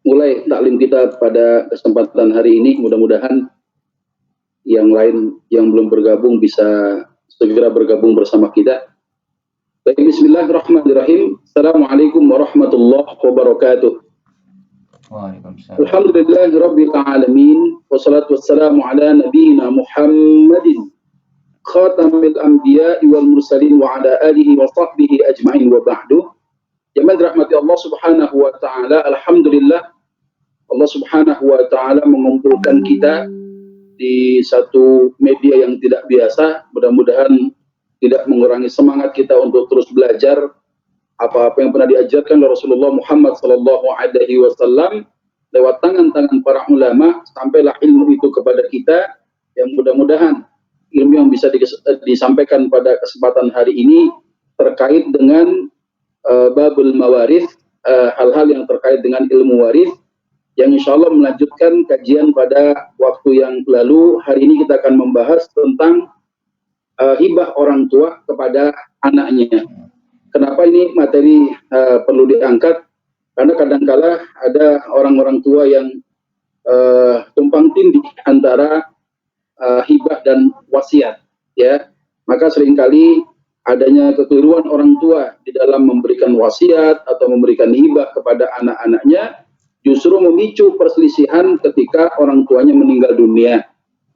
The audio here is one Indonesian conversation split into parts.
mulai taklim kita pada kesempatan hari ini. Mudah-mudahan yang lain yang belum bergabung bisa segera bergabung bersama kita. Baik, bismillahirrahmanirrahim. Assalamualaikum warahmatullahi wabarakatuh. Waalaikumsalam. Alhamdulillahirabbil alamin wassalatu wassalamu ala nabiyyina Muhammadin khatamil anbiya'i wal mursalin wa ala alihi wa sahbihi ajma'in wa ba'du. Jemaah dirahmati Allah Subhanahu wa taala, alhamdulillah Allah Subhanahu wa taala mengumpulkan kita di satu media yang tidak biasa. Mudah-mudahan tidak mengurangi semangat kita untuk terus belajar apa-apa yang pernah diajarkan oleh Rasulullah Muhammad sallallahu alaihi wasallam lewat tangan-tangan para ulama, sampailah ilmu itu kepada kita, yang mudah-mudahan ilmu yang bisa disampaikan pada kesempatan hari ini terkait dengan babul mawarith, hal-hal yang terkait dengan ilmu waris, yang insya Allah melanjutkan kajian pada waktu yang lalu. Hari ini kita akan membahas tentang hibah orang tua kepada anaknya. Kenapa ini materi perlu diangkat? Karena kadangkala ada orang-orang tua yang tumpang tindih antara hibah dan wasiat, ya. Maka seringkali adanya kekeliruan orang tua di dalam memberikan wasiat atau memberikan hibah kepada anak-anaknya, justru memicu perselisihan ketika orang tuanya meninggal dunia.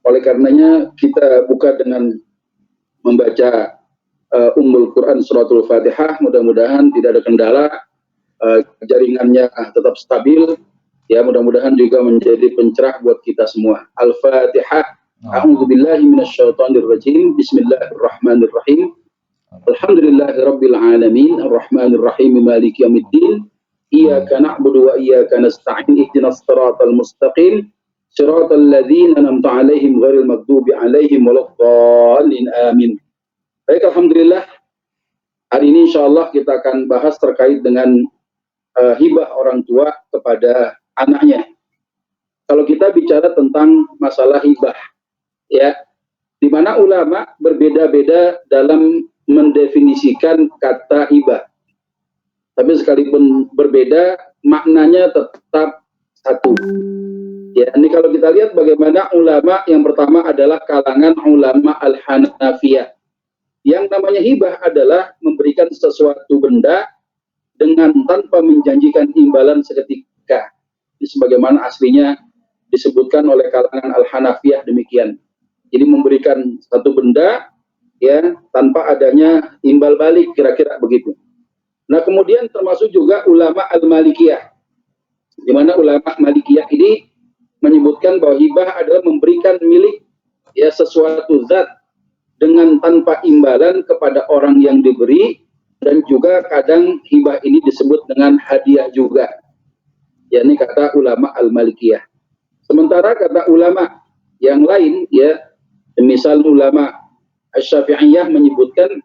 Oleh karenanya kita buka dengan membaca Ummul Quran Suratul Fatihah. Mudah-mudahan tidak ada kendala, jaringannya tetap stabil, ya. Mudah-mudahan juga menjadi pencerah buat kita semua. Al-Fatihah. A'udzubillahi minasyaitonirrajim. Bismillahirrahmanirrahim. Alhamdulillahirabbil alamin, arrahmanirrahim, maliki yaumiddin. Iyyaka na'budu wa iyyaka nasta'in. Ihdinas siratal mustaqim. Siratal ladzina an'amta 'alaihim ghairil maghdubi 'alaihim waladdallin. Amin. Baik, alhamdulillah. Hari ini insyaallah kita akan bahas terkait dengan hibah orang tua kepada anaknya. Kalau kita bicara tentang masalah hibah, ya, di mana ulama berbeda-beda dalam mendefinisikan kata hibah. Tapi sekalipun berbeda, maknanya tetap satu. Ya, ini kalau kita lihat bagaimana ulama, yang pertama adalah kalangan ulama Al-Hanafiyah. Yang namanya hibah adalah memberikan sesuatu benda dengan tanpa menjanjikan imbalan seketika. Ini sebagaimana aslinya disebutkan oleh kalangan Al-Hanafiyah demikian. Jadi memberikan satu benda, ya, tanpa adanya imbal balik, kira-kira begitu. Nah, kemudian termasuk juga ulama Al-Malikiyah, di mana ulama Malikiyah ini menyebutkan bahwa hibah adalah memberikan milik, ya, sesuatu zat dengan tanpa imbalan kepada orang yang diberi, dan juga kadang hibah ini disebut dengan hadiah juga. Ya, ini kata ulama Al-Malikiyah. Sementara kata ulama yang lain, ya, misal ulama Asy-Syafi'iyah menyebutkan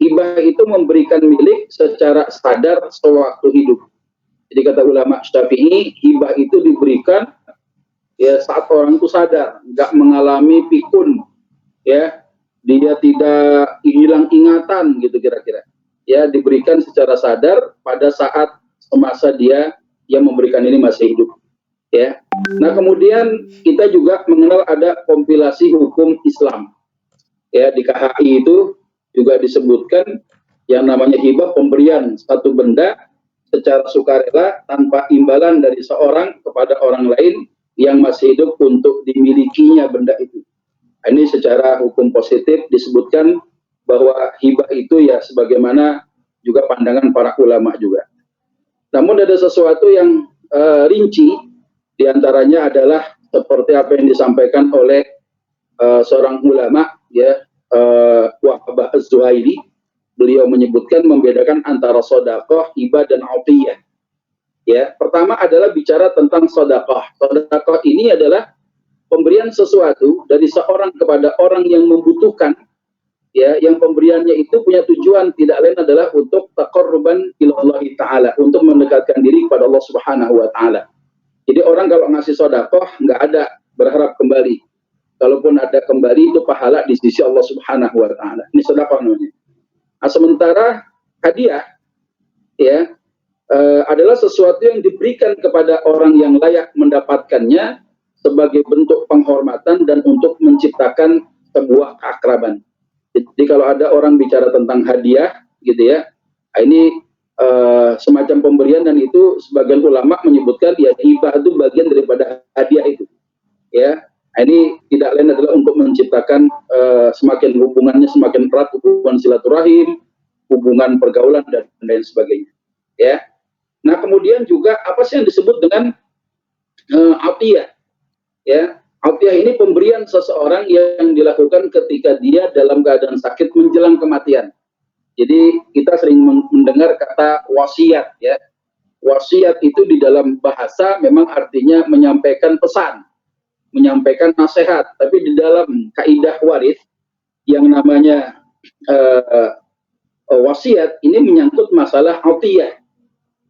hibah itu memberikan milik secara sadar sewaktu hidup. Jadi kata ulama Syafi'i, hibah itu diberikan, ya, saat orang itu sadar, nggak mengalami pikun, ya, dia tidak hilang ingatan, gitu kira-kira. Ya, diberikan secara sadar pada saat semasa dia yang memberikan ini masih hidup, ya. Nah, kemudian kita juga mengenal ada kompilasi hukum Islam, ya. Di KHI itu juga disebutkan yang namanya hibah, pemberian satu benda secara sukarela tanpa imbalan dari seorang kepada orang lain yang masih hidup untuk dimilikinya benda itu. Ini secara hukum positif disebutkan bahwa hibah itu, ya, sebagaimana juga pandangan para ulama juga. Namun ada sesuatu yang rinci, diantaranya adalah seperti apa yang disampaikan oleh seorang ulama, ya, Wahbah Az-Zuhaili. Beliau menyebutkan membedakan antara sedekah, hibah, dan atiyah. Ya, pertama adalah bicara tentang sedekah. Sedekah ini adalah pemberian sesuatu dari seorang kepada orang yang membutuhkan, ya, yang pemberiannya itu punya tujuan tidak lain adalah untuk taqarruban ilallahi ta'ala, untuk mendekatkan diri kepada Allah Subhanahu wa ta'ala. Jadi orang kalau ngasih sedekah nggak ada berharap kembali. Kalaupun ada kembali, itu pahala di sisi Allah Subhanahu wa ta'ala. Ini sedekah namanya. Nah, sementara hadiah, ya, adalah sesuatu yang diberikan kepada orang yang layak mendapatkannya sebagai bentuk penghormatan dan untuk menciptakan sebuah keakraban. Jadi kalau ada orang bicara tentang hadiah, gitu ya, ini semacam pemberian, dan itu sebagian ulama menyebutkan ya hibah itu bagian daripada hadiah itu. Ya, ini tidak lain adalah untuk menciptakan semakin hubungannya semakin erat, hubungan silaturahim, hubungan pergaulan dan lain sebagainya. Ya. Nah, kemudian juga apa sih yang disebut dengan atiyah? Ya, atiyah ini pemberian seseorang yang dilakukan ketika dia dalam keadaan sakit menjelang kematian. Jadi kita sering mendengar kata wasiat, ya. Wasiat itu di dalam bahasa memang artinya menyampaikan pesan, menyampaikan nasihat. Tapi di dalam kaidah waris yang namanya wasiat ini menyangkut masalah atiyah,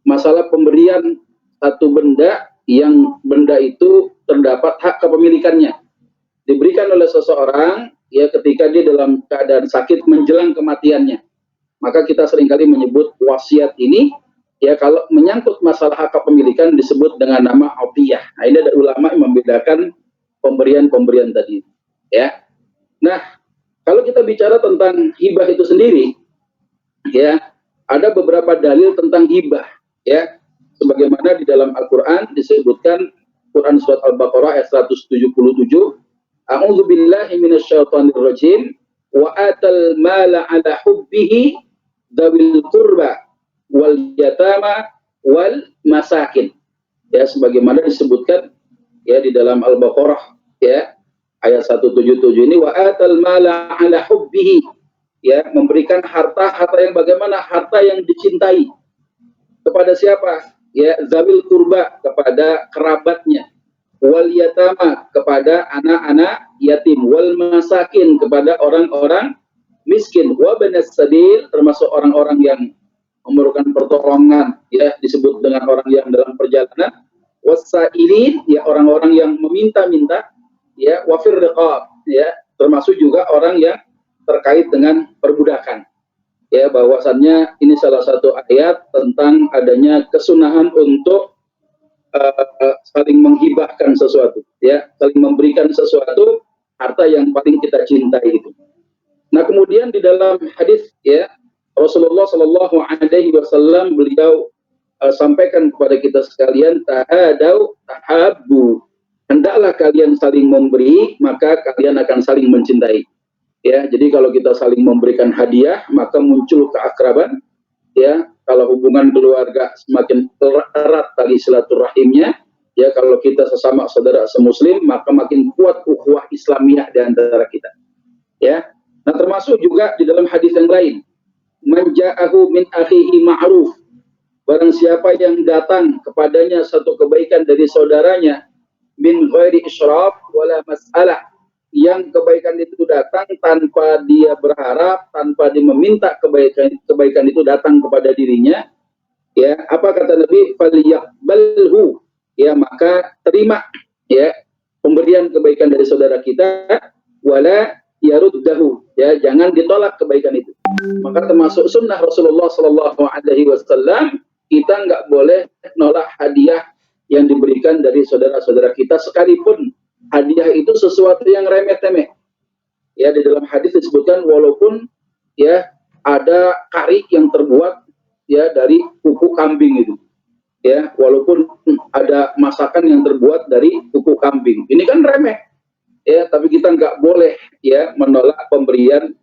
masalah pemberian satu benda yang benda itu terdapat hak kepemilikannya, diberikan oleh seseorang ya ketika dia dalam keadaan sakit menjelang kematiannya. Maka kita seringkali menyebut wasiat ini ya kalau menyangkut masalah hak kepemilikan disebut dengan nama atiyah. Nah, ini ada ulama yang membedakan pemberian-pemberian tadi ya. Nah, kalau kita bicara tentang hibah itu sendiri ya, ada beberapa dalil tentang hibah ya, sebagaimana di dalam Al-Qur'an disebutkan, Quran surat Al-Baqarah ayat 177, A'udzubillahi minasyaitonirrajim, wa atal mala ala hubbihi dzawil qurba wal yatama wal masakin. Ya, sebagaimana disebutkan ya di dalam Al-Baqarah ya ayat 177 ini, wa atal mala ala hubbihi, ya, memberikan harta yang bagaimana? Harta yang dicintai. Kepada siapa? Ya, zawil kurba, kepada kerabatnya. Wal yatama, kepada anak-anak yatim. Wal masakin, kepada orang-orang miskin. Wa banas sabil, termasuk orang-orang yang memerlukan pertolongan, ya, disebut dengan orang yang dalam perjalanan. Wasailin, ya, orang-orang yang meminta-minta, ya, wafir riqab, ya, termasuk juga orang yang terkait dengan perbudakan. Ya, bahwasannya ini salah satu ayat tentang adanya kesunahan untuk saling menghibahkan sesuatu, ya, saling memberikan sesuatu, harta yang paling kita cintai itu. Nah, kemudian di dalam hadis ya Rasulullah Shallallahu Alaihi Wasallam beliau sampaikan kepada kita sekalian, tahadau tahabbu, hendaklah kalian saling memberi maka kalian akan saling mencintai. Ya, jadi kalau kita saling memberikan hadiah maka muncul keakraban. Ya, kalau hubungan keluarga semakin erat tali silaturahimnya. Ya, kalau kita sesama saudara semuslim maka makin kuat ukhuwah Islamiyah di antara kita. Ya, nah termasuk juga di dalam hadis yang lain, man ja'ahu min akhihi ma'ruf, barang siapa yang datang kepadanya satu kebaikan dari saudaranya, min ghairi israf wala mas'alah, yang kebaikan itu datang tanpa dia berharap, tanpa dia meminta kebaikan itu datang kepada dirinya, ya, apa kata Nabi? Falyaqbalhu, ya, maka terima ya pemberian kebaikan dari saudara kita, wala yaruddahu, ya, jangan ditolak kebaikan itu. Maka termasuk sunnah Rasulullah Shallallahu Alaihi Wasallam, kita nggak boleh nolak hadiah yang diberikan dari saudara-saudara kita, sekalipun hadiah itu sesuatu yang remeh-temeh. Ya, di dalam hadis disebutkan walaupun ya ada kari yang terbuat ya dari kuku kambing itu, ya, walaupun ada masakan yang terbuat dari kuku kambing, ini kan remeh. Ya, tapi kita nggak boleh ya menolak pemberian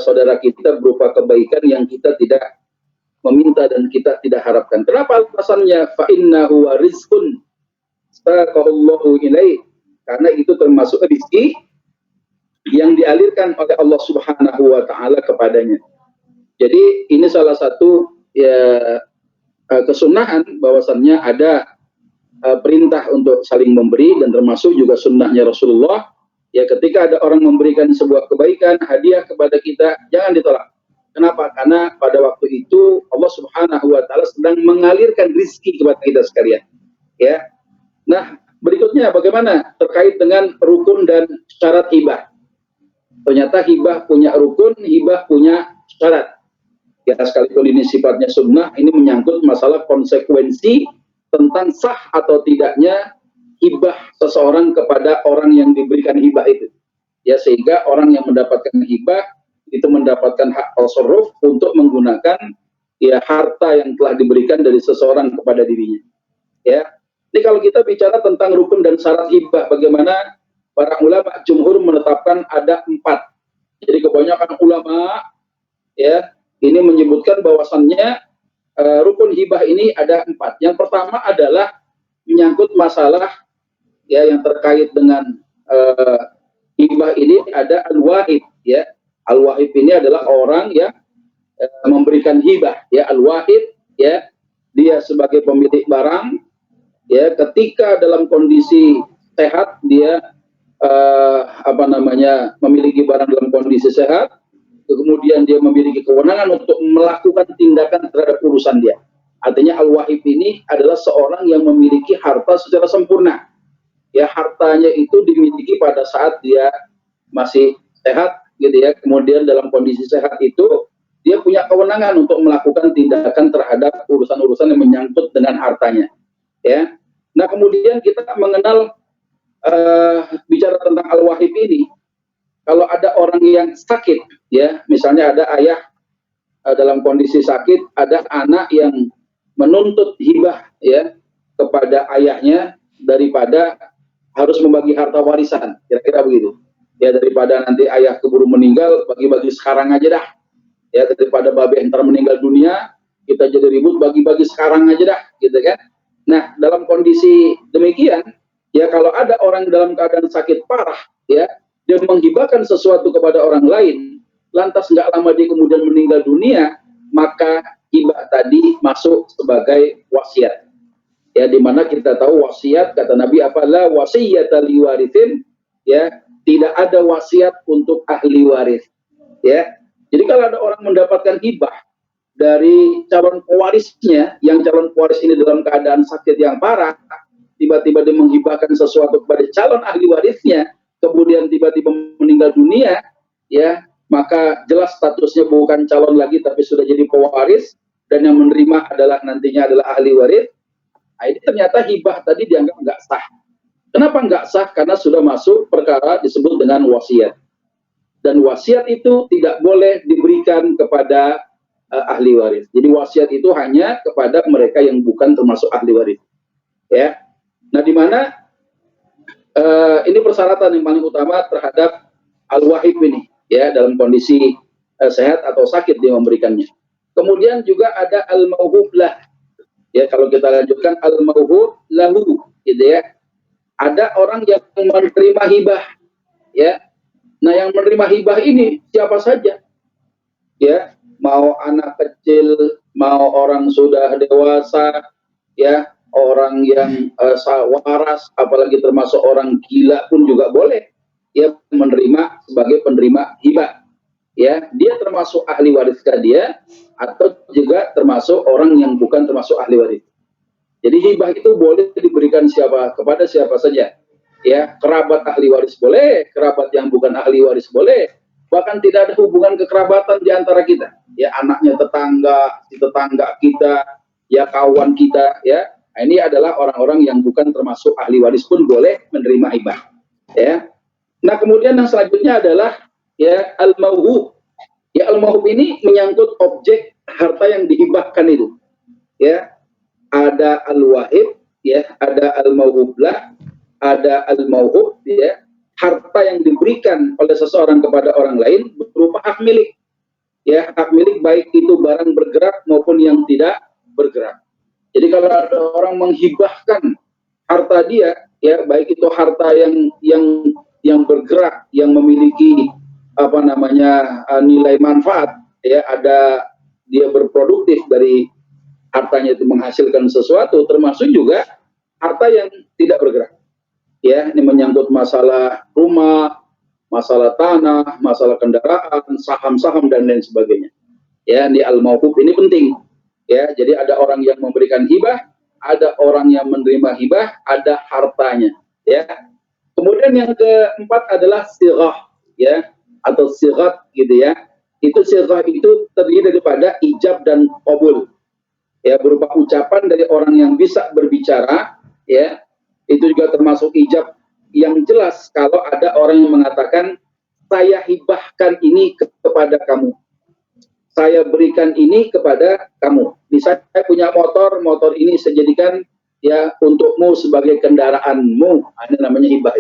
saudara kita berupa kebaikan yang kita tidak meminta dan kita tidak harapkan. Kenapa alasannya? Fa innahu rizqun saqallahu ilaih, karena itu termasuk rezeki yang dialirkan oleh Allah Subhanahu wa taala kepadanya. Jadi ini salah satu ya kesunahan bahwasannya ada perintah untuk saling memberi, dan termasuk juga sunnahnya Rasulullah. Ya, ketika ada orang memberikan sebuah kebaikan, hadiah kepada kita, jangan ditolak. Kenapa? Karena pada waktu itu Allah Subhanahu wa taala sedang mengalirkan rezeki kepada kita sekalian. Ya. Nah, berikutnya bagaimana terkait dengan rukun dan syarat hibah? Ternyata hibah punya rukun, hibah punya syarat. Ya, sekalipun ini sifatnya sunnah, ini menyangkut masalah konsekuensi tentang sah atau tidaknya hibah seseorang kepada orang yang diberikan hibah itu. Ya, sehingga orang yang mendapatkan hibah itu mendapatkan hak tasarruf untuk menggunakan ya harta yang telah diberikan dari seseorang kepada dirinya. Ya. Jadi kalau kita bicara tentang rukun dan syarat hibah, bagaimana para ulama jumhur menetapkan ada 4. Jadi kebanyakan ulama ya ini menyebutkan bahwasannya rukun hibah ini ada 4. Yang pertama adalah menyangkut masalah ya yang terkait dengan hibah ini ada al-wahib ya. Al-wahib ini adalah orang yang memberikan hibah ya. Al-wahib ya, dia sebagai pemilik barang ya, ketika dalam kondisi sehat dia memiliki barang dalam kondisi sehat, kemudian dia memiliki kewenangan untuk melakukan tindakan terhadap urusan dia. Artinya al-wahib ini adalah seorang yang memiliki harta secara sempurna. Ya, hartanya itu dimiliki pada saat dia masih sehat gitu ya. Kemudian dalam kondisi sehat itu dia punya kewenangan untuk melakukan tindakan terhadap urusan-urusan yang menyangkut dengan hartanya. Ya. Nah, kemudian kita mengenal bicara tentang al-wahib ini. Kalau ada orang yang sakit, ya, misalnya ada ayah dalam kondisi sakit, ada anak yang menuntut hibah, ya, kepada ayahnya daripada harus membagi harta warisan, kira-kira begitu. Ya, daripada nanti ayah keburu meninggal, bagi-bagi sekarang aja dah. Ya, daripada babe entar meninggal dunia, kita jadi ribut, bagi-bagi sekarang aja dah, gitu kan. Nah, dalam kondisi demikian, ya kalau ada orang dalam keadaan sakit parah, ya, dia menghibahkan sesuatu kepada orang lain, lantas nggak lama dia kemudian meninggal dunia, maka hibah tadi masuk sebagai wasiat. Ya, dimana kita tahu wasiat, kata Nabi, apalah wasiyata liwarithin, ya, tidak ada wasiat untuk ahli waris. Ya, jadi kalau ada orang mendapatkan hibah dari calon pewarisnya, yang calon pewaris ini dalam keadaan sakit yang parah, tiba-tiba dia menghibahkan sesuatu kepada calon ahli warisnya, kemudian tiba-tiba meninggal dunia, ya, maka jelas statusnya bukan calon lagi, tapi sudah jadi pewaris, dan yang menerima adalah nantinya adalah ahli waris. Nah, ini ternyata hibah tadi dianggap nggak sah. Kenapa nggak sah? Karena sudah masuk perkara disebut dengan wasiat. Dan wasiat itu tidak boleh diberikan kepada ahli waris. Jadi wasiat itu hanya kepada mereka yang bukan termasuk ahli waris. Ya. Nah, di mana ini persyaratan yang paling utama terhadap al-wahib ini, ya, dalam kondisi sehat atau sakit dia memberikannya. Kemudian juga ada al-mauhub lah. Ya, kalau kita lanjutkan al-mauhub lahu, gitu ya. Ada orang yang menerima hibah, ya. Nah, yang menerima hibah ini siapa saja? Ya, mau anak kecil, mau orang sudah dewasa, ya, orang yang waras, apalagi termasuk orang gila pun juga boleh ya menerima sebagai penerima hibah. Ya, dia termasuk ahli waris dia atau juga termasuk orang yang bukan termasuk ahli waris. Jadi hibah itu boleh diberikan kepada siapa saja. Ya, kerabat ahli waris boleh, kerabat yang bukan ahli waris boleh. Bahkan tidak ada hubungan kekerabatan di antara kita. Ya, anaknya tetangga, si tetangga kita, ya kawan kita, ya. Nah, ini adalah orang-orang yang bukan termasuk ahli waris pun boleh menerima hibah. Ya. Nah, kemudian yang selanjutnya adalah ya al-mauhub. Ya, al-mauhub ini menyangkut objek harta yang dihibahkan itu. Ya. Ada al-wahib, ya, ada al-mauhublah, ada al-mauhub, ya. Harta yang diberikan oleh seseorang kepada orang lain berupa hak milik. Ya, hak milik baik itu barang bergerak maupun yang tidak bergerak. Jadi kalau ada orang menghibahkan harta dia, ya, baik itu harta yang bergerak, yang memiliki nilai manfaat, ya, ada dia berproduktif dari hartanya itu menghasilkan sesuatu, termasuk juga harta yang tidak bergerak. Ya, ini menyangkut masalah rumah, masalah tanah, masalah kendaraan, saham-saham dan lain sebagainya. Ya, di al-mauhub ini penting. Ya, jadi ada orang yang memberikan hibah, ada orang yang menerima hibah, ada hartanya. Ya. Kemudian yang keempat adalah sirah, ya, atau sirat gitu ya. Itu sighah itu terdiri daripada ijab dan qabul. Ya, berupa ucapan dari orang yang bisa berbicara, ya. Itu juga termasuk ijab yang jelas kalau ada orang yang mengatakan saya hibahkan ini kepada kamu. Saya berikan ini kepada kamu. Misalnya saya punya motor ini saya jadikan ya untukmu sebagai kendaraanmu. Ini namanya hibah.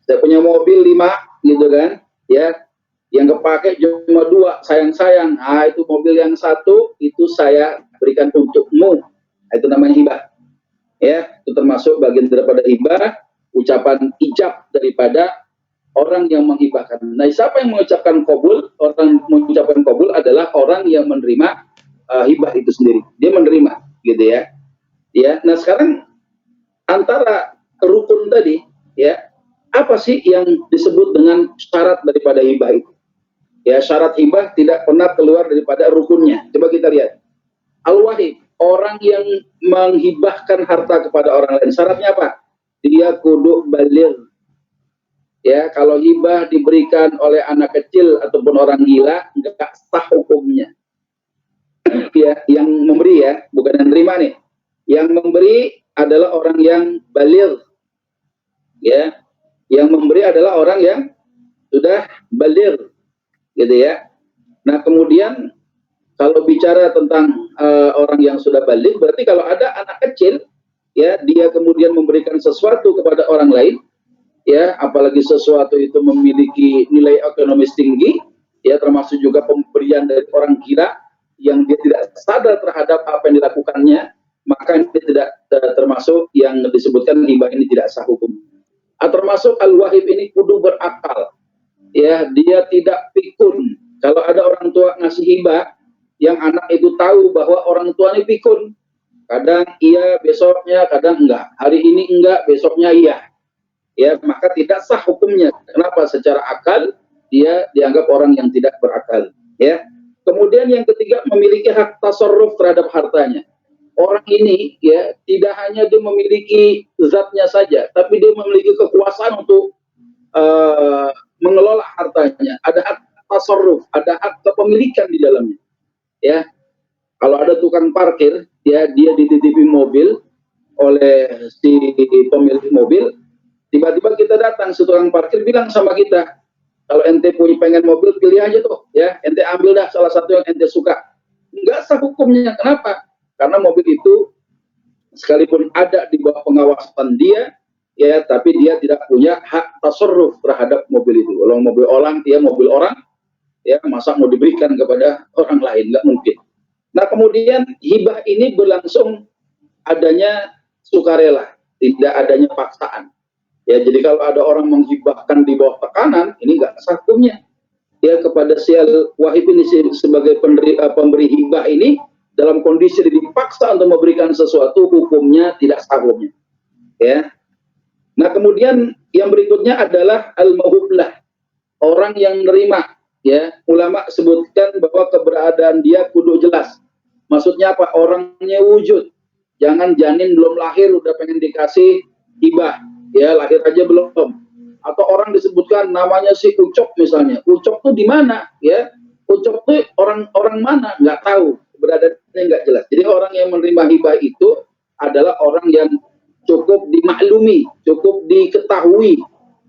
Saya punya mobil 5 gitu kan, ya. Yang kepake cuma 2, sayang-sayang. Itu mobil yang 1 itu saya berikan untukmu. Itu namanya hibah. Ya, itu termasuk bagian daripada hibah, ucapan ijab daripada orang yang menghibahkan. Nah, siapa yang mengucapkan qabul? Orang mengucapkan qabul adalah orang yang menerima hibah itu sendiri. Dia menerima, gitu ya. Ya, nah sekarang antara rukun tadi, ya, apa sih yang disebut dengan syarat daripada hibah itu? Ya, syarat hibah tidak pernah keluar daripada rukunnya. Coba kita lihat. Al-wahib, orang yang menghibahkan harta kepada orang lain. Syaratnya apa? Dia kudu baligh. Ya, kalau hibah diberikan oleh anak kecil ataupun orang gila, enggak sah hukumnya. Ya, yang memberi ya, bukan yang terima nih. Yang memberi adalah orang yang baligh. Ya, yang memberi adalah orang yang sudah baligh, gitu ya. Nah, kemudian kalau bicara tentang orang yang sudah baligh, berarti kalau ada anak kecil, ya, dia kemudian memberikan sesuatu kepada orang lain, ya, apalagi sesuatu itu memiliki nilai ekonomis tinggi, ya, termasuk juga pemberian dari orang gila yang dia tidak sadar terhadap apa yang dilakukannya, maka ini tidak termasuk yang disebutkan hibah ini tidak sah hukum. Termasuk al-wahib ini kudu berakal, ya, dia tidak pikun. Kalau ada orang tua ngasih hibah, yang anak itu tahu bahwa orang tua ini pikun, kadang iya, besoknya, kadang enggak, hari ini enggak, besoknya iya, ya, maka tidak sah hukumnya. Kenapa? Secara akal dia dianggap orang yang tidak berakal, ya. Kemudian yang ketiga, memiliki hak tasarruf terhadap hartanya. Orang ini, ya, tidak hanya dia memiliki zatnya saja, tapi dia memiliki kekuasaan untuk mengelola hartanya. Ada hak tasarruf, ada hak kepemilikan di dalamnya. Ya, kalau ada tukang parkir, ya, dia dititipi mobil oleh si pemilik mobil, tiba-tiba kita datang, si tukang parkir bilang sama kita, kalau ente punya pengen mobil, pilih aja tuh, ya, ente ambil dah salah satu yang ente suka. Enggak sah hukumnya. Kenapa? Karena mobil itu sekalipun ada di bawah pengawasan dia, ya, tapi dia tidak punya hak tasarruf terhadap mobil itu. Kalau mobil orang, ya, mobil orang, ya, masa mau diberikan kepada orang lain? Nggak mungkin. Nah, kemudian hibah ini berlangsung adanya sukarela, tidak adanya paksaan. Ya, jadi kalau ada orang menghibahkan di bawah tekanan, ini nggak sah hukumnya. Ya, kepada si al-wahib ini sebagai pemberi hibah ini dalam kondisi dipaksa untuk memberikan sesuatu, hukumnya tidak sah hukumnya. Ya. Nah, kemudian yang berikutnya adalah al-mahublah, orang yang menerima. Ya, ulama sebutkan bahwa keberadaan dia kudu jelas. Maksudnya apa? Orangnya wujud. Jangan janin belum lahir udah pengen dikasih hibah. Ya, lahir aja belum. Atau orang disebutkan namanya si Ucok misalnya. Ucok tuh di mana? Ya, Ucok tuh orang mana? Nggak tahu. Keberadaannya nggak jelas. Jadi orang yang menerima hibah itu adalah orang yang cukup dimaklumi, cukup diketahui,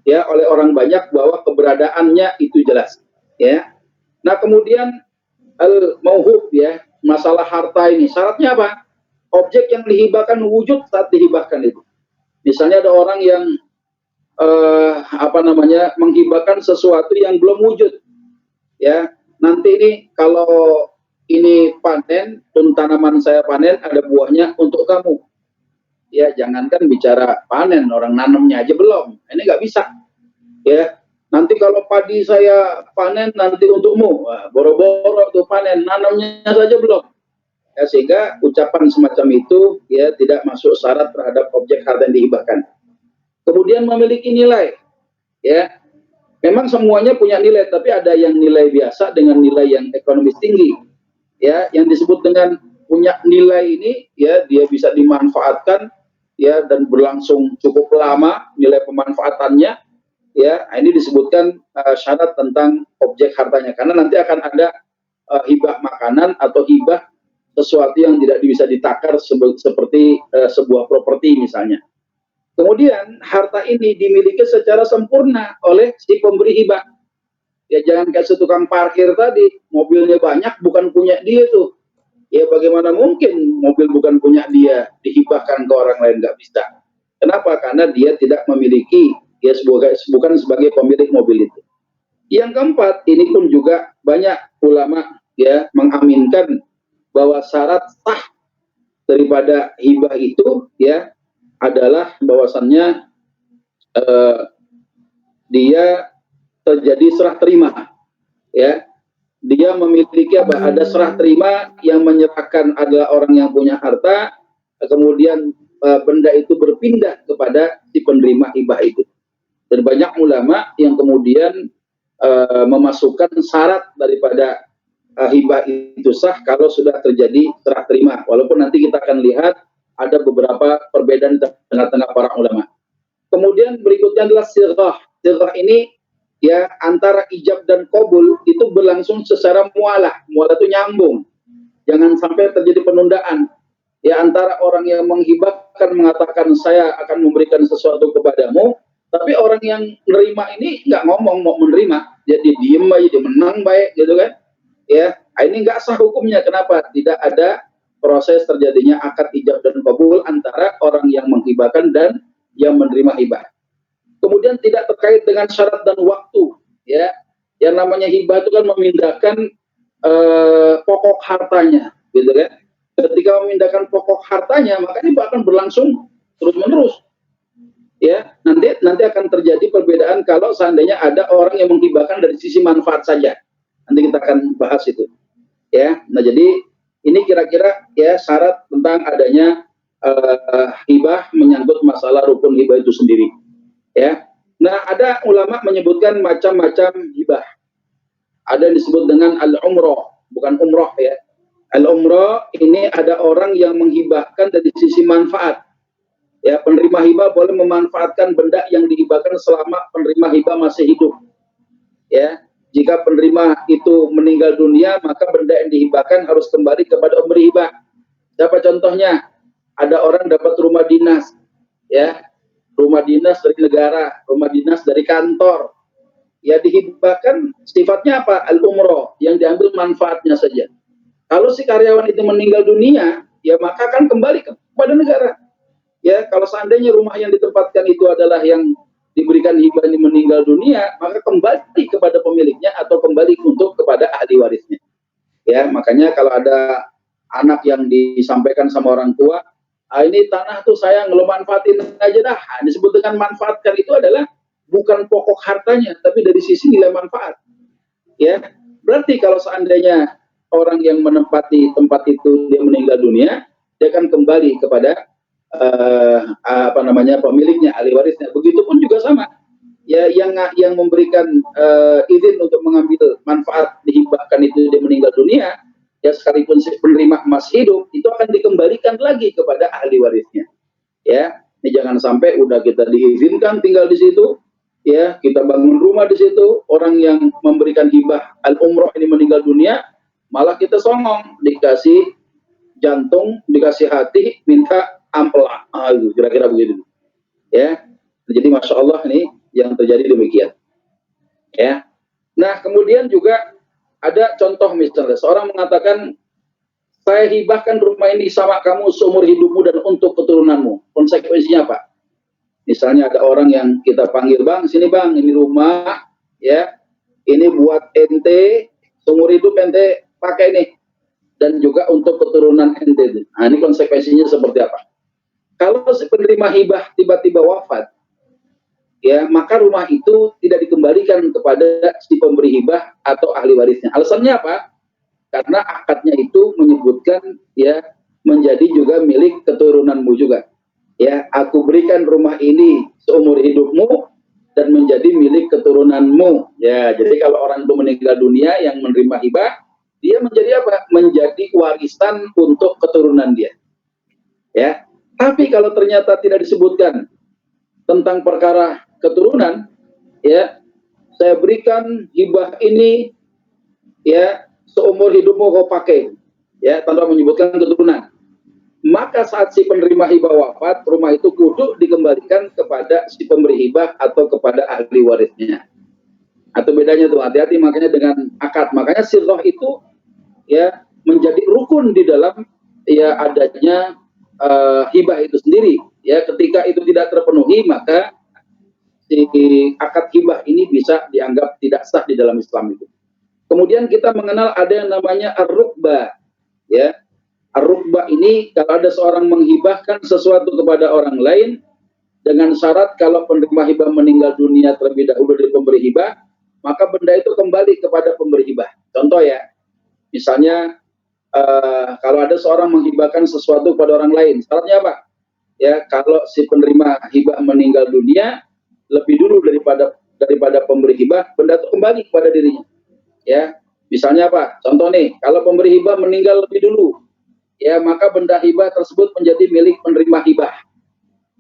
ya, oleh orang banyak bahwa keberadaannya itu jelas. Ya, nah kemudian al-mauhub, ya, masalah harta ini syaratnya apa? Objek yang dihibahkan wujud saat dihibahkan itu. Misalnya ada orang yang menghibahkan sesuatu yang belum wujud, ya. Nanti ini kalau ini panen, tanaman saya panen, ada buahnya untuk kamu. Ya, jangankan bicara panen, orang nanamnya aja belum. Ini nggak bisa. Ya. Nanti kalau padi saya panen nanti untukmu, boro-boro tuh panen, nanamnya saja belum. Ya, sehingga ucapan semacam itu, ya, tidak masuk syarat terhadap objek harta yang dihibahkan. Kemudian memiliki nilai, ya, memang semuanya punya nilai, tapi ada yang nilai biasa dengan nilai yang ekonomis tinggi. Ya, yang disebut dengan punya nilai ini, ya, dia bisa dimanfaatkan, ya, dan berlangsung cukup lama nilai pemanfaatannya. ya ini disebutkan syarat tentang objek hartanya, karena nanti akan ada hibah makanan atau hibah sesuatu yang tidak bisa ditakar seperti sebuah properti misalnya. Kemudian harta ini dimiliki secara sempurna oleh si pemberi hibah. Ya jangan kayak setukang parkir tadi, mobilnya banyak bukan punya dia tuh. Ya bagaimana mungkin mobil bukan punya dia dihibahkan ke orang lain, nggak bisa. Kenapa? Karena dia tidak memiliki, ya bukan sebagai pemilik mobil itu. Yang keempat, ini pun juga banyak ulama ya mengaminkan bahwa syarat sah daripada hibah itu ya adalah bahwasannya dia terjadi serah terima, ya dia memiliki ada serah terima yang menyerahkan adalah orang yang punya harta, kemudian benda itu berpindah kepada si penerima hibah itu. Dan banyak ulama yang kemudian memasukkan syarat daripada hibah itu sah kalau sudah terjadi serah terima, walaupun nanti kita akan lihat ada beberapa perbedaan tengah-tengah para ulama. Kemudian berikutnya adalah sirah. Sirah ini ya antara ijab dan qabul itu berlangsung secara mualah. Mualah itu nyambung. Jangan sampai terjadi penundaan. Ya antara orang yang menghibahkan mengatakan saya akan memberikan sesuatu kepadamu, tapi orang yang menerima ini nggak ngomong mau menerima, jadi diem aja, dia menang baik gitu kan. Ya, ini nggak sah hukumnya. Kenapa? Tidak ada proses terjadinya akad ijab dan qabul antara orang yang menghibahkan dan yang menerima hibah. Kemudian tidak terkait dengan syarat dan waktu, ya. Yang namanya hibah itu kan memindahkan pokok hartanya, gitu kan. Ketika memindahkan pokok hartanya, maka ini akan berlangsung terus-menerus. Ya, nanti akan terjadi perbedaan kalau seandainya ada orang yang menghibahkan dari sisi manfaat saja. Nanti kita akan bahas itu. Ya, nah jadi ini kira-kira ya syarat tentang adanya hibah menyangkut masalah rukun hibah itu sendiri. Ya, nah ada ulama menyebutkan macam-macam hibah. Ada yang disebut dengan al-umroh, bukan umroh ya. Al-umroh ini ada orang yang menghibahkan dari sisi manfaat. Ya, penerima hibah boleh memanfaatkan benda yang dihibahkan selama penerima hibah masih hidup. Ya, jika penerima itu meninggal dunia, maka benda yang dihibahkan harus kembali kepada pemberi hibah. Siapa contohnya? Ada orang dapat rumah dinas, ya, rumah dinas dari negara, rumah dinas dari kantor. Ya dihibahkan sifatnya apa? Al-umroh, yang diambil manfaatnya saja. Kalau si karyawan itu meninggal dunia, ya maka akan kembali kepada negara. Ya, kalau seandainya rumah yang ditempatkan itu adalah yang diberikan hibah ini meninggal dunia, maka kembali kepada pemiliknya atau kembali untuk kepada ahli warisnya. Ya, makanya kalau ada anak yang disampaikan sama orang tua, ini tanah tuh saya ngelomanfaatin aja dah. Disebut dengan manfaatkan itu adalah bukan pokok hartanya, tapi dari sisi nilai manfaat. Ya, berarti kalau seandainya orang yang menempati tempat itu dia meninggal dunia, dia akan kembali kepada pemiliknya, ahli warisnya. Begitupun juga sama. Ya, yang memberikan izin untuk mengambil manfaat dihibahkan itu dia meninggal dunia, ya sekalipun si penerima masih hidup, itu akan dikembalikan lagi kepada ahli warisnya. Ya, ini jangan sampai udah kita diizinkan tinggal di situ, ya kita bangun rumah di situ, orang yang memberikan hibah al-umroh ini meninggal dunia, malah kita songong, dikasih jantung, dikasih hati, minta ampela, kira-kira begitu. Ya, jadi masya Allah ini yang terjadi demikian. Ya, nah kemudian juga ada contoh misalnya seorang mengatakan saya hibahkan rumah ini sama kamu seumur hidupmu dan untuk keturunanmu. Konsekuensinya apa? Misalnya ada orang yang kita panggil, bang, sini bang, ini rumah, ya, ini buat ente seumur hidup ente pakai nih, dan juga untuk keturunan ente. Nah, ini konsekuensinya seperti apa? Kalau si penerima hibah tiba-tiba wafat, ya maka rumah itu tidak dikembalikan kepada si pemberi hibah atau ahli warisnya. Alasannya apa? Karena akadnya itu menyebutkan ya menjadi juga milik keturunanmu juga. Ya, aku berikan rumah ini seumur hidupmu dan menjadi milik keturunanmu. Ya, jadi kalau orang itu meninggal dunia yang menerima hibah, dia menjadi apa? Menjadi warisan untuk keturunan dia. Ya. Tapi kalau ternyata tidak disebutkan tentang perkara keturunan, ya, saya berikan hibah ini, ya, seumur hidupmu kau pakai, ya, tanpa menyebutkan keturunan. Maka saat si penerima hibah wafat, rumah itu kudu dikembalikan kepada si pemberi hibah atau kepada ahli warisnya. Atau bedanya tuh, hati-hati makanya dengan akad. Makanya sirroh itu, ya, menjadi rukun di dalam, ya, adanya hibah itu sendiri. Ya, ketika itu tidak terpenuhi, maka si akad hibah ini bisa dianggap tidak sah di dalam Islam itu. Kemudian kita mengenal ada yang namanya ar-rukbah, ya. Ar-rukbah ini kalau ada seorang menghibahkan sesuatu kepada orang lain dengan syarat kalau penerima hibah meninggal dunia terlebih dahulu dari pemberi hibah, maka benda itu kembali kepada pemberi hibah. Contoh ya, misalnya kalau ada seorang menghibahkan sesuatu kepada orang lain, syaratnya apa? Ya, kalau si penerima hibah meninggal dunia lebih dulu daripada pemberi hibah, benda itu kembali kepada dirinya. Ya, misalnya apa? Contoh nih, kalau pemberi hibah meninggal lebih dulu, ya, maka benda hibah tersebut menjadi milik penerima hibah.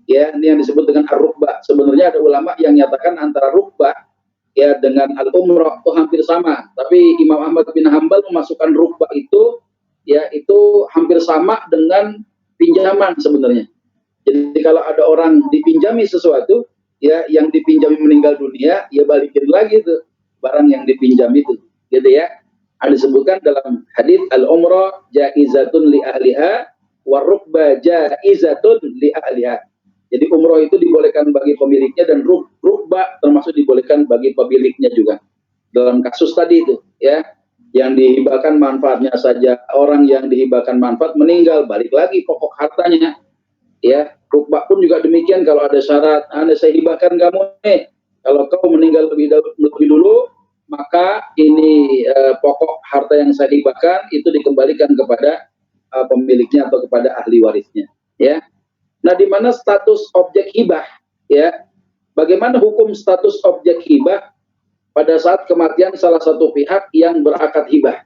Ya, ini yang disebut dengan ar-rukbah. Sebenarnya ada ulama yang nyatakan antara rukbah, ya, dengan al-umrah itu hampir sama. Tapi Imam Ahmad bin Hambal memasukkan rukbah itu, ya, itu hampir sama dengan pinjaman sebenarnya. Jadi kalau ada orang dipinjami sesuatu, ya, yang dipinjami meninggal dunia, ya balikin lagi tuh barang yang dipinjam itu, gitu ya. Ada disebutkan dalam hadis al-umrah jaizatun li ahliha wa rukbah jaizatun li ahliha. Jadi umroh itu dibolehkan bagi pemiliknya dan rukbah termasuk dibolehkan bagi pemiliknya juga. Dalam kasus tadi itu, ya, yang dihibahkan manfaatnya saja, orang yang dihibahkan manfaat meninggal, balik lagi pokok hartanya. Ya, rukbah pun juga demikian. Kalau ada syarat, saya hibahkan kamu nih, kalau kau meninggal lebih dulu, maka ini pokok harta yang saya hibahkan itu dikembalikan kepada pemiliknya atau kepada ahli warisnya. Ya, nah di mana status objek hibah? Ya, bagaimana hukum status objek hibah pada saat kematian salah satu pihak yang berakad hibah?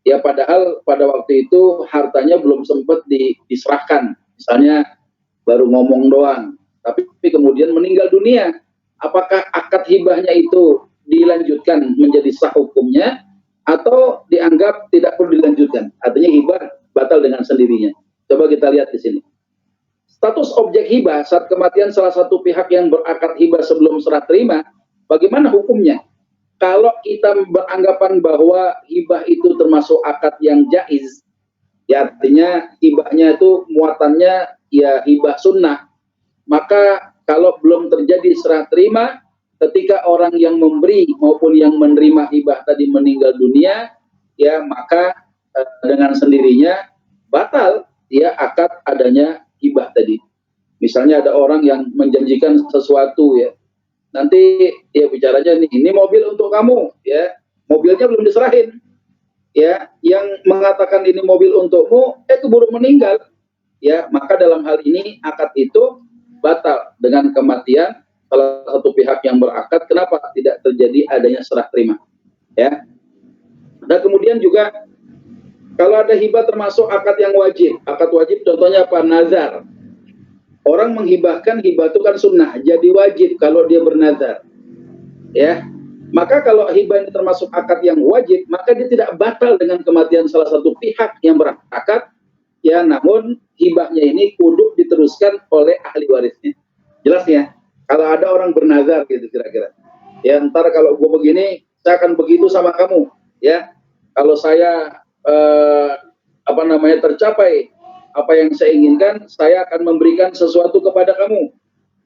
Ya, padahal pada waktu itu hartanya belum sempat diserahkan, misalnya baru ngomong doang, tapi kemudian meninggal dunia. Apakah akad hibahnya itu dilanjutkan menjadi sah hukumnya atau dianggap tidak perlu dilanjutkan? Artinya hibah batal dengan sendirinya. Coba kita lihat di sini. Status objek hibah saat kematian salah satu pihak yang berakad hibah sebelum serah terima, bagaimana hukumnya? Kalau kita beranggapan bahwa hibah itu termasuk akad yang jaiz, ya artinya hibahnya itu muatannya ya hibah sunnah, maka kalau belum terjadi serah terima, ketika orang yang memberi maupun yang menerima hibah tadi meninggal dunia, ya maka dengan sendirinya batal ya akad adanya hibah tadi. Misalnya ada orang yang menjanjikan sesuatu, ya, nanti ya bicaranya nih, ini mobil untuk kamu, ya, mobilnya belum diserahin, ya, yang mengatakan ini mobil untukmu, keburu meninggal, ya, maka dalam hal ini akad itu batal dengan kematian salah satu pihak yang berakad. Kenapa tidak terjadi adanya serah terima, ya. Dan kemudian juga kalau ada hibah termasuk akad yang wajib. Akad wajib contohnya apa? Nazar. Orang menghibahkan, hibah itu kan sunnah, jadi wajib kalau dia bernazar, ya. Maka kalau hibah ini termasuk akad yang wajib, maka dia tidak batal dengan kematian salah satu pihak yang berakad, ya, namun hibahnya ini kudu diteruskan oleh ahli warisnya. Jelas ya? Kalau ada orang bernazar gitu kira-kira, ya, ntar kalau gue begini, saya akan begitu sama kamu, ya. Kalau saya tercapai apa yang saya inginkan, saya akan memberikan sesuatu kepada kamu,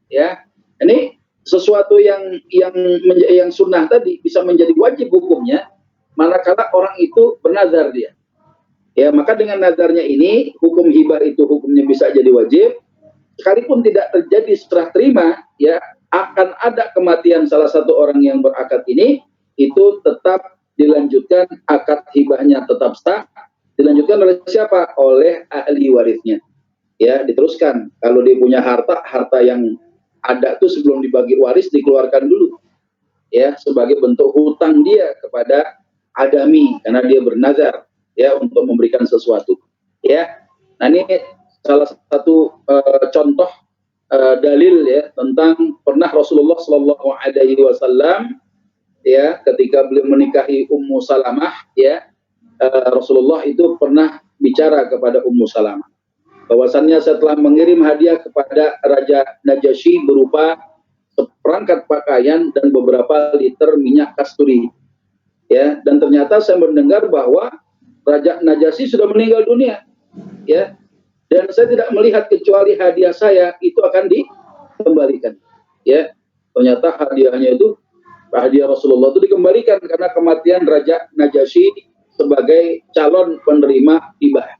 ya. Ini sesuatu yang sunnah tadi bisa menjadi wajib hukumnya manakala orang itu bernazar dia. Ya, maka dengan nazarnya ini hukum hibah itu hukumnya bisa jadi wajib, sekalipun tidak terjadi serah terima, ya, akan ada kematian salah satu orang yang berakad ini, itu tetap dilanjutkan, akad hibahnya tetap sah, dilanjutkan oleh siapa? Oleh ahli warisnya. Ya, diteruskan. Kalau dia punya harta yang ada tuh sebelum dibagi waris dikeluarkan dulu, ya, sebagai bentuk hutang dia kepada adami karena dia bernazar, ya, untuk memberikan sesuatu, ya. Nah, ini salah satu contoh dalil ya tentang pernah Rasulullah Shallallahu Alaihi Wasallam ya ketika beliau menikahi Ummu Salamah ya, Rasulullah itu pernah bicara kepada Ummu Salamah bahwasannya setelah mengirim hadiah kepada Raja Najasyi berupa seperangkat pakaian dan beberapa liter minyak kasturi ya, dan ternyata saya mendengar bahwa Raja Najasyi sudah meninggal dunia ya, dan saya tidak melihat kecuali hadiah saya itu akan dikembalikan ya. Ternyata hadiah Rasulullah itu dikembalikan karena kematian Raja Najasyi sebagai calon penerima hibah